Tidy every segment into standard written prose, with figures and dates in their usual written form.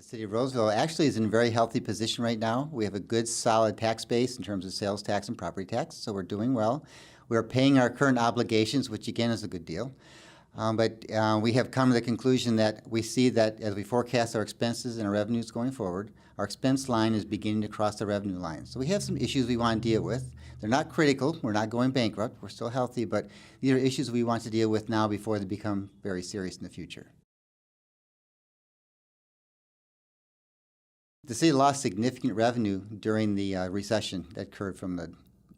The city of Roseville actually is in a very healthy position right now. We have a good, solid tax base in terms of sales tax and property tax, so we're doing well. We're paying our current obligations, which again is a good deal. But we have come to the conclusion that we see that as we forecast our expenses and our revenues going forward, our expense line is beginning to cross the revenue line. So we have some issues we want to deal with. They're not critical. We're not going bankrupt. We're still healthy, but these are issues we want to deal with now before they become very serious in the future. The city lost significant revenue during the recession that occurred from the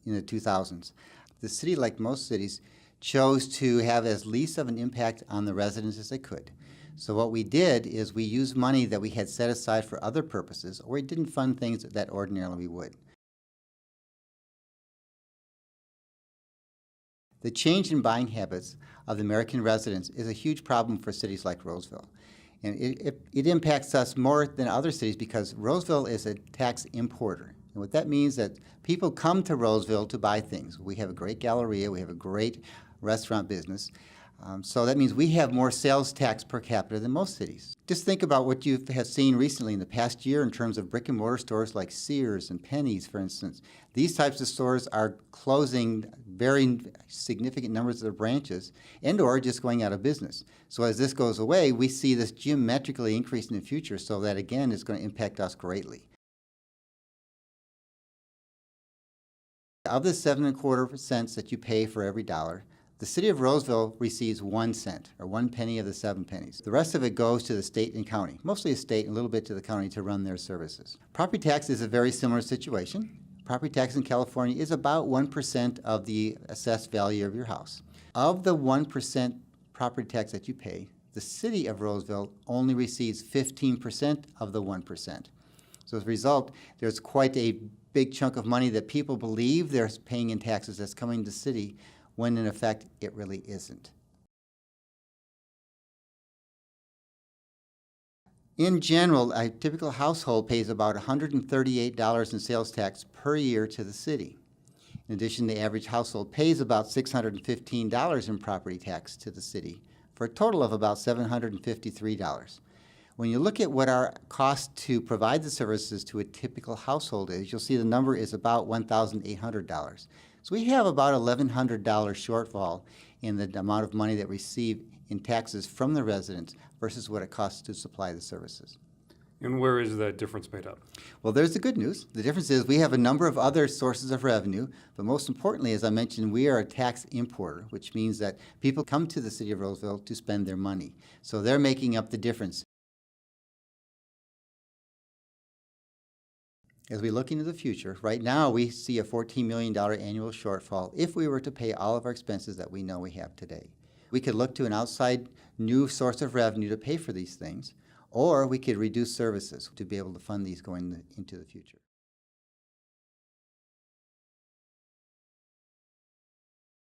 2000s. The city, like most cities, chose to have as least of an impact on the residents as they could. So what we did is we used money that we had set aside for other purposes, or we didn't fund things that ordinarily we would. The change in buying habits of the American residents is a huge problem for cities like Roseville. And it impacts us more than other cities because Roseville is a tax importer. And what that means is that people come to Roseville to buy things. We have a great galleria, we have a great restaurant business. So that means we have more sales tax per capita than most cities. Just think about what you have seen recently in the past year in terms of brick and mortar stores like Sears and Penny's, for instance. These types of stores are closing very significant numbers of their branches and or just going out of business. So as this goes away, we see this geometrically increase in the future, so that again is going to impact us greatly. Of the 7.25 cents that you pay for every dollar, the city of Roseville receives 1 cent, or 1 penny of the 7 pennies. The rest of it goes to the state and county, mostly the state and a little bit to the county to run their services. Property tax is a very similar situation. Property tax in California is about 1% of the assessed value of your house. Of the 1% property tax that you pay, the city of Roseville only receives 15% of the 1%. So as a result, there's quite a big chunk of money that people believe they're paying in taxes that's coming to the city, when in effect it really isn't. In general, a typical household pays about $138 in sales tax per year to the city. In addition, the average household pays about $615 in property tax to the city, for a total of about $753. When you look at what our cost to provide the services to a typical household is, you'll see the number is about $1,800. So we have about $1,100 shortfall in the amount of money that we receive in taxes from the residents versus what it costs to supply the services. And where is that difference made up? Well, there's the good news. The difference is we have a number of other sources of revenue, but most importantly, as I mentioned, we are a tax importer, which means that people come to the city of Roseville to spend their money. So they're making up the difference. As we look into the future, right now we see a $14 million annual shortfall if we were to pay all of our expenses that we know we have today. We could look to an outside new source of revenue to pay for these things, or we could reduce services to be able to fund these going into the future.